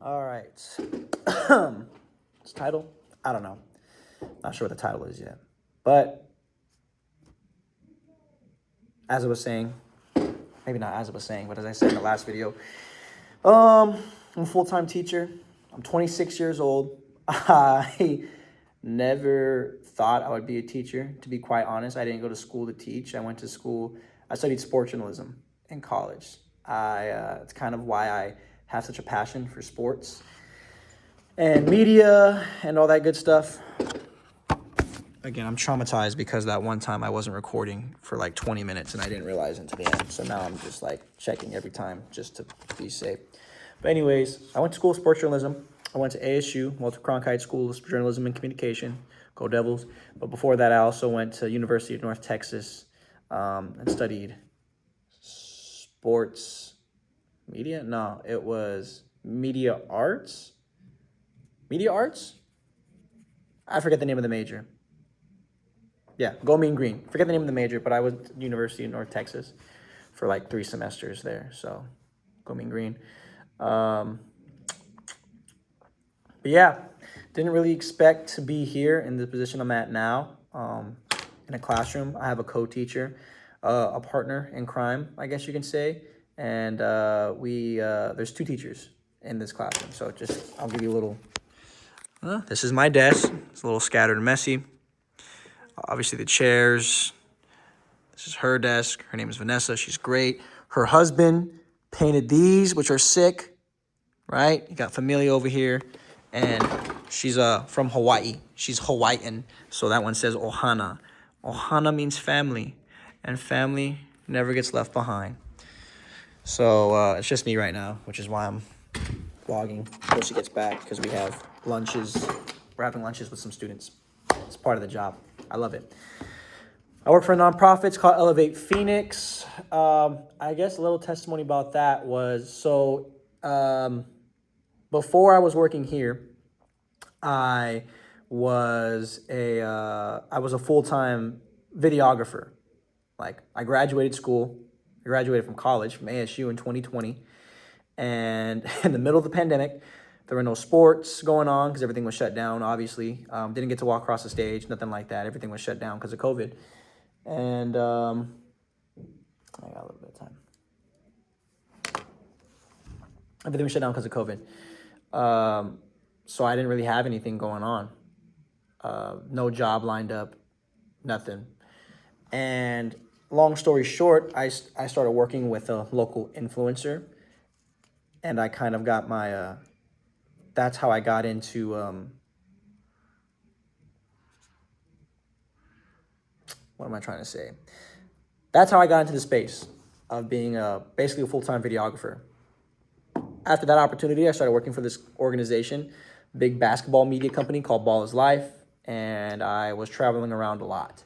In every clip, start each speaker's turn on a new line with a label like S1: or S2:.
S1: All right. This title? I don't know. Not sure what the title is yet. But as I was saying, maybe not as I was saying, but as I said in the last video, I'm a full-time teacher. I'm 26 years old. I never thought I would be a teacher, to be quite honest. I didn't go to school to teach. I studied sports journalism in college. It's kind of why I have such a passion for sports and media and all that good stuff. Again, I'm traumatized because that one time I wasn't recording for like 20 minutes and I didn't realize until the end. So now I'm just like checking every time just to be safe. But anyways, I went to school of sports journalism. I went to ASU, Walter Cronkite School of Journalism and Communication. Go Devils. But before that, I also went to University of North Texas and studied sports media. No, it was media arts. Media arts? I forget the name of the major. Yeah, go Mean Green. Forget the name of the major, but I was at University of North Texas for like 3 semesters there. So go Mean Green. But yeah, didn't really expect to be here in the position I'm at now. In a classroom, I have a co-teacher, a partner in crime, I guess you can say. And there's 2 teachers in this classroom. So I'll give you a little, this is my desk. It's a little scattered and messy. Obviously the chairs. This is her desk. Her name is Vanessa. She's great. Her husband painted these, which are sick, right? You got Familia over here. And she's from Hawaii. She's Hawaiian. So that one says Ohana. Ohana means family. And family never gets left behind. So it's just me right now, which is why I'm vlogging until she gets back, because we have lunches. We're having lunches with some students. It's part of the job. I love it. I work for a nonprofit. It's called Elevate Phoenix. I guess a little testimony about that was, before I was working here, I was a full-time videographer. Like, I graduated from college, from ASU in 2020. And in the middle of the pandemic, there were no sports going on because everything was shut down, obviously. Didn't get to walk across the stage, nothing like that. Everything was shut down because of COVID. And I got a little bit of time. Everything was shut down because of COVID. So I didn't really have anything going on. No job lined up, nothing. And long story short, I started working with a local influencer. And I kind of got my, that's how I got into, what am I trying to say? That's how I got into the space of being basically a full-time videographer. After that opportunity, I started working for this organization, big basketball media company called Ball is Life, and I was traveling around a lot.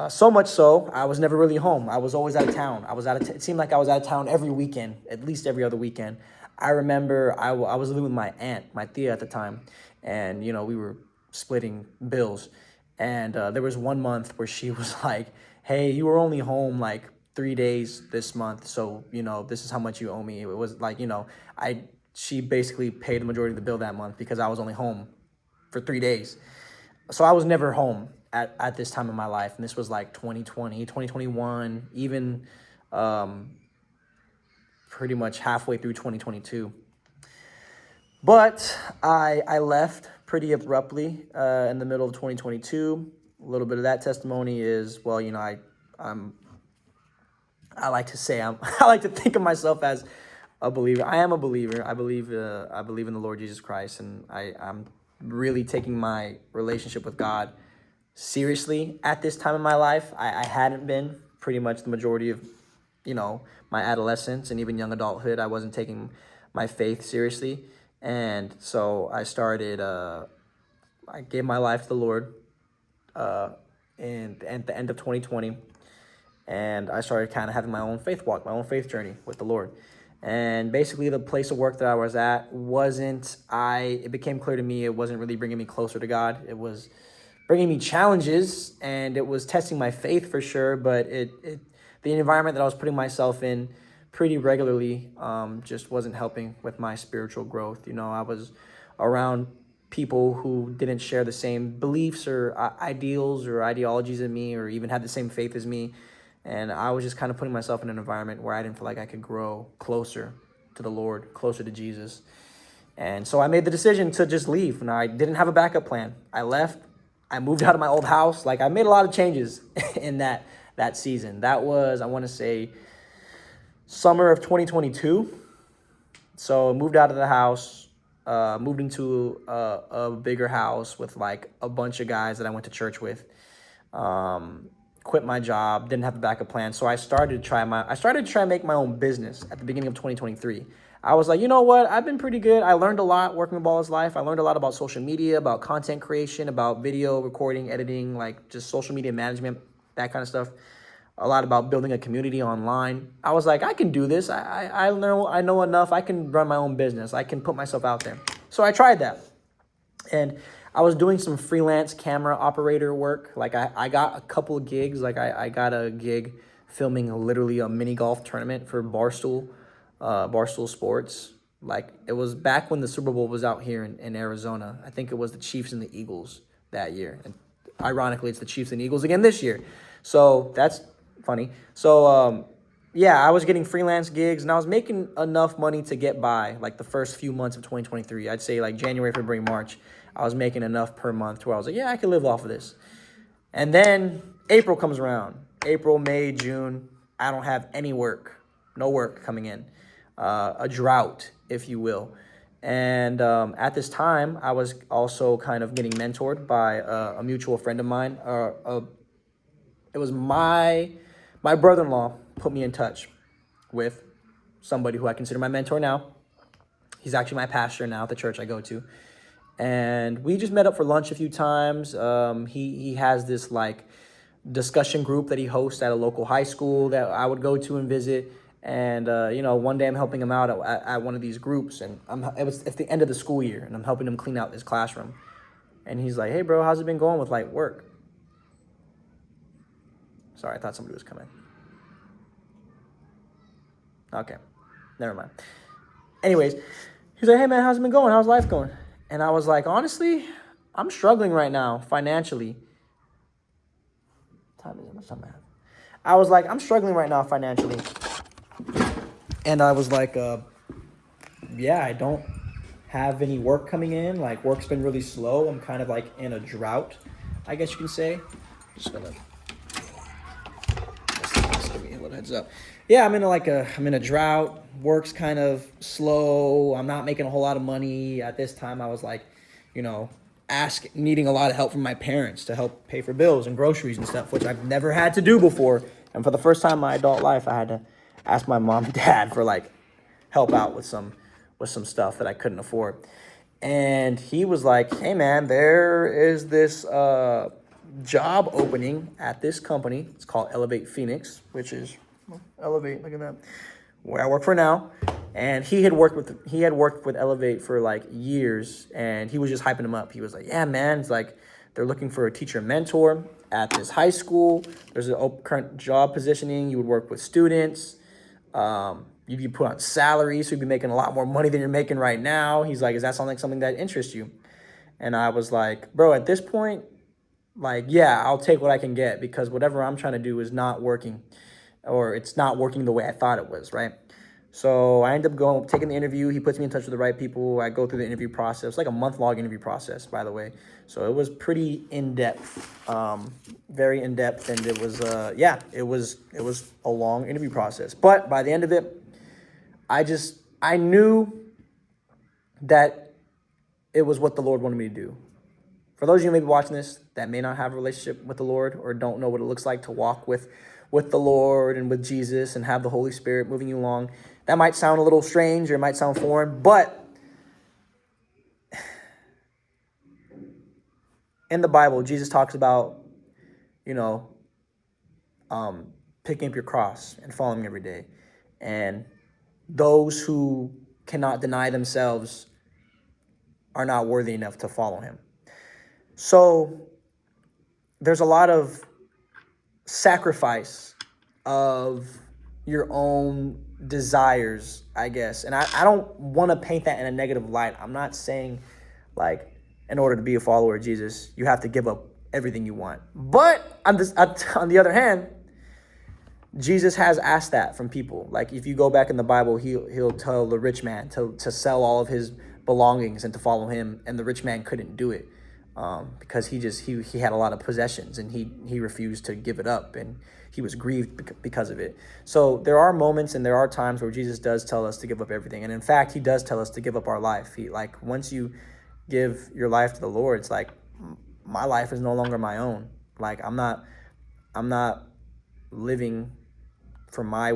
S1: So much so, I was never really home. I was always out of town. It seemed like I was out of town every weekend, at least every other weekend. I remember I was living with my aunt, my tia at the time, and, we were splitting bills. And there was one month where she was like, hey, you were only home like 3 days this month, so, this is how much you owe me. It was like, she basically paid the majority of the bill that month because I was only home for 3 days. So I was never home at this time in my life. And this was like 2020, 2021, even pretty much halfway through 2022. But I left pretty abruptly in the middle of 2022. A little bit of that testimony is, well, I like to say I like to think of myself as a believer. I am a believer. I believe in the Lord Jesus Christ, and I'm really taking my relationship with God seriously at this time in my life. I hadn't been pretty much the majority of, my adolescence and even young adulthood. I wasn't taking my faith seriously. And so I started, I gave my life to the Lord at the end of 2020. And I started kind of having my own faith walk, my own faith journey with the Lord. And basically the place of work that I was at it became clear to me it wasn't really bringing me closer to God. It was bringing me challenges, and it was testing my faith for sure. But the environment that I was putting myself in pretty regularly just wasn't helping with my spiritual growth. You know, I was around people who didn't share the same beliefs or ideals or ideologies as me, or even had the same faith as me. And I was just kind of putting myself in an environment where I didn't feel like I could grow closer to the Lord, closer to Jesus. And so I made the decision to just leave. And I didn't have a backup plan. I left. I moved out of my old house. Like, I made a lot of changes in that season. That was, I want to say, summer of 2022. So I moved out of the house, moved into a bigger house with like a bunch of guys that I went to church with. Quit my job, didn't have a backup plan. So I started to try and make my own business at the beginning of 2023. I was like, you know what? I've been pretty good. I learned a lot working with Baller's Life. I learned a lot about social media, about content creation, about video recording, editing, like just social media management, that kind of stuff. A lot about building a community online. I was like, I can do this. I know enough. I can run my own business. I can put myself out there. So I tried that. And I was doing some freelance camera operator work. Like I got a couple of gigs. Like I got a gig filming literally a mini golf tournament for Barstool Sports. Like, it was back when the Super Bowl was out here in Arizona. I think it was the Chiefs and the Eagles that year. And ironically, it's the Chiefs and Eagles again this year. So that's funny. So yeah, I was getting freelance gigs, and I was making enough money to get by, like, the first few months of 2023. I'd say, like, January, February, March, I was making enough per month to where I was like, yeah, I can live off of this. And then April comes around. April, May, June, I don't have any work. No work coming in. A drought, if you will. And at this time, I was also kind of getting mentored by a mutual friend of mine. It was my brother-in-law put me in touch with somebody who I consider my mentor now. He's actually my pastor now at the church I go to. And we just met up for lunch a few times. He has this like discussion group that he hosts at a local high school that I would go to and visit. And, one day I'm helping him out at one of these groups, and it's the end of the school year, and I'm helping him clean out his classroom. And he's like, hey, bro, how's it been going with, like, work? Sorry, I thought somebody was coming. Okay, never mind. Anyways, he's like, hey, man, how's it been going? How's life going? And I was like, honestly, I'm struggling right now financially. Time is much time I have. I was like, I'm struggling right now financially. And I was like, yeah, I don't have any work coming in. Like, work's been really slow. I'm kind of like in a drought, I guess you can say. Just gonna give me a little heads up. Yeah, I'm in a drought. Work's kind of slow. I'm not making a whole lot of money. At this time, I was like, needing a lot of help from my parents to help pay for bills and groceries and stuff, which I've never had to do before. And for the first time in my adult life, I had to ask my mom and dad for like help out with some stuff that I couldn't afford. And he was like, hey man, there is this job opening at this company. It's called Elevate Phoenix, which is Elevate, look at that, where I work for now. And he had worked with Elevate for like years, and he was just hyping him up. He was like, yeah man, it's like they're looking for a teacher mentor at this high school. There's a current job positioning. You would work with students. You'd be put on salary, so you'd be making a lot more money than you're making right now. He's like, is that something that interests you? And I was like, bro, at this point, like, yeah, I'll take what I can get, because whatever I'm trying to do is not working, or it's not working the way I thought it was, right? So I ended up taking the interview. He puts me in touch with the right people. I go through the interview process. It's like a month-long interview process, by the way. So it was pretty in-depth, very in-depth, and it was, it was a long interview process. But by the end of it, I knew that it was what the Lord wanted me to do. For those of you who may be watching this that may not have a relationship with the Lord, or don't know what it looks like to walk with the Lord and with Jesus and have the Holy Spirit moving you along, that might sound a little strange, or it might sound foreign, but in the Bible, Jesus talks about, picking up your cross and following me every day. And those who cannot deny themselves are not worthy enough to follow him. So there's a lot of sacrifice of your own desires, I guess. And I don't want to paint that in a negative light. I'm not saying like in order to be a follower of Jesus, you have to give up everything you want. But on the other hand, Jesus has asked that from people. Like if you go back in the Bible, he'll tell the rich man to sell all of his belongings and to follow him, and the rich man couldn't do it because he had a lot of possessions, and he refused to give it up, and he was grieved because of it. So there are moments and there are times where Jesus does tell us to give up everything, and in fact, he does tell us to give up our life. He, like, once you give your life to the Lord, it's like my life is no longer my own. Like I'm not living for my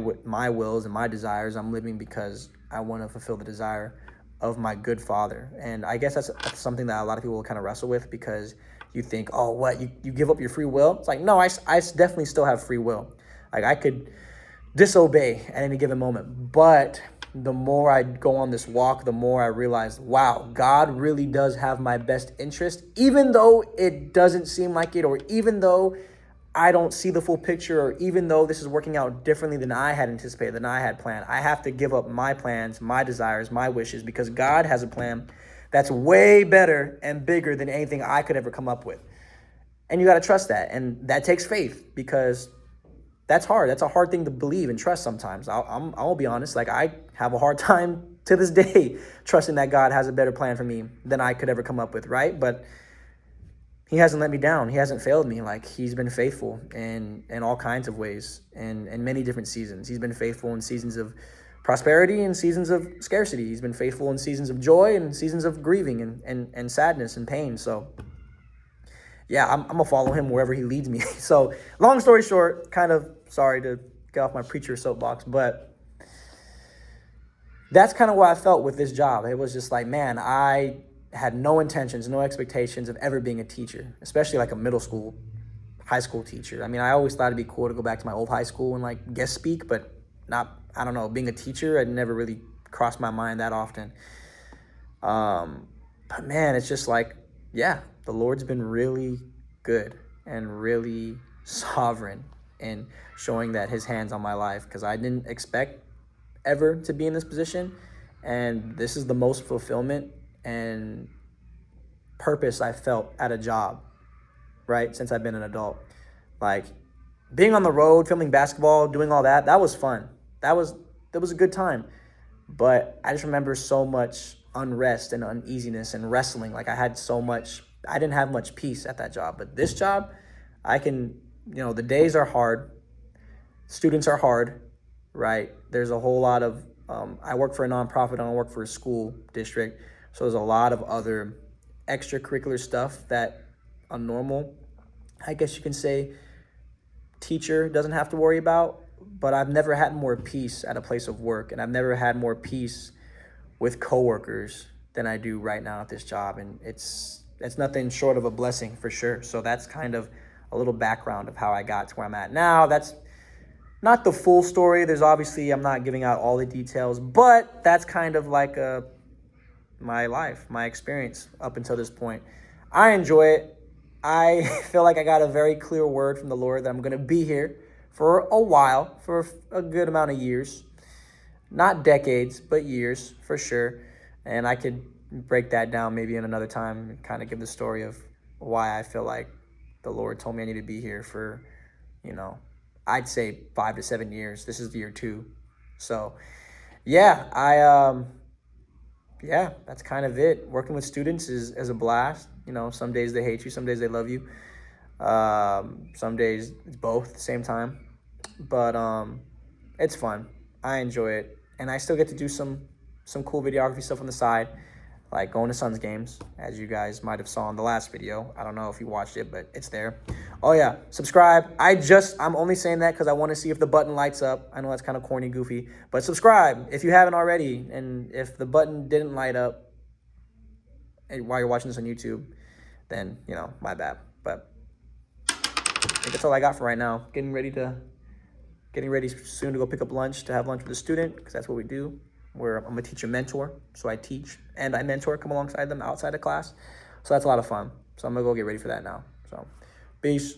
S1: wills and my desires. I'm living because I want to fulfill the desire of my good Father. And I guess that's something that a lot of people will kind of wrestle with, because you think, oh, what, you give up your free will? It's like, no, I definitely still have free will. Like I could disobey at any given moment. But the more I go on this walk, the more I realize, wow, God really does have my best interest, even though it doesn't seem like it, or even though I don't see the full picture, or even though this is working out differently than I had anticipated, than I had planned. I have to give up my plans, my desires, my wishes, because God has a plan that's way better and bigger than anything I could ever come up with. And you got to trust that. And that takes faith, because that's hard. That's a hard thing to believe and trust sometimes. I'll be honest. Like I have a hard time to this day trusting that God has a better plan for me than I could ever come up with, right? But he hasn't let me down. He hasn't failed me. Like he's been faithful in all kinds of ways, and in many different seasons. He's been faithful in seasons of prosperity and seasons of scarcity. He's been faithful in seasons of joy and seasons of grieving and sadness and pain. So yeah, I'm gonna follow him wherever he leads me. So long story short, kind of sorry to get off my preacher soapbox, but that's kind of what I felt with this job. It was just like, man, I had no intentions, no expectations of ever being a teacher, especially like a middle school, high school teacher. I mean, I always thought it'd be cool to go back to my old high school and like guest speak, but not, I don't know, being a teacher, it never really crossed my mind that often. But man, it's just like, yeah, the Lord's been really good and really sovereign in showing that his hand's on my life, because I didn't expect ever to be in this position. And this is the most fulfillment and purpose I felt at a job, right, since I've been an adult. Like being on the road, filming basketball, doing all that, that was fun. That was a good time. But I just remember so much unrest and uneasiness and wrestling. Like I didn't have much peace at that job. But this job, I can, the days are hard. Students are hard, right? There's a whole lot of, I work for a nonprofit, I don't work for a school district. So there's a lot of other extracurricular stuff that a normal, I guess you can say, teacher doesn't have to worry about. But I've never had more peace at a place of work, and I've never had more peace with coworkers than I do right now at this job. And it's nothing short of a blessing for sure. So that's kind of a little background of how I got to where I'm at now. That's not the full story. There's obviously, I'm not giving out all the details, but that's kind of like my life, my experience up until this point. I enjoy it. I feel like I got a very clear word from the Lord that I'm going to be here for a while, for a good amount of years. Not decades, but years for sure. And I could break that down maybe in another time and kind of give the story of why I feel like the Lord told me I need to be here for, I'd say 5 to 7 years. This is year 2. So yeah, that's kind of it. Working with students is a blast. Some days they hate you, some days they love you. Some days it's both at the same time. But it's fun. I enjoy it. And I still get to do some cool videography stuff on the side, like going to Suns games, as you guys might have saw in the last video. I don't know if you watched it, but it's there. Oh yeah, subscribe. I'm only saying that because I want to see if the button lights up. I know that's kind of corny, goofy, but subscribe if you haven't already. And if the button didn't light up while you're watching this on YouTube, then, my bad. But I think that's all I got for right now. Getting ready soon to go pick up lunch, to have lunch with a student, because that's what we do. I'm a teacher mentor, so I teach and I mentor, come alongside them outside of class. So that's a lot of fun. So I'm gonna go get ready for that now. So peace.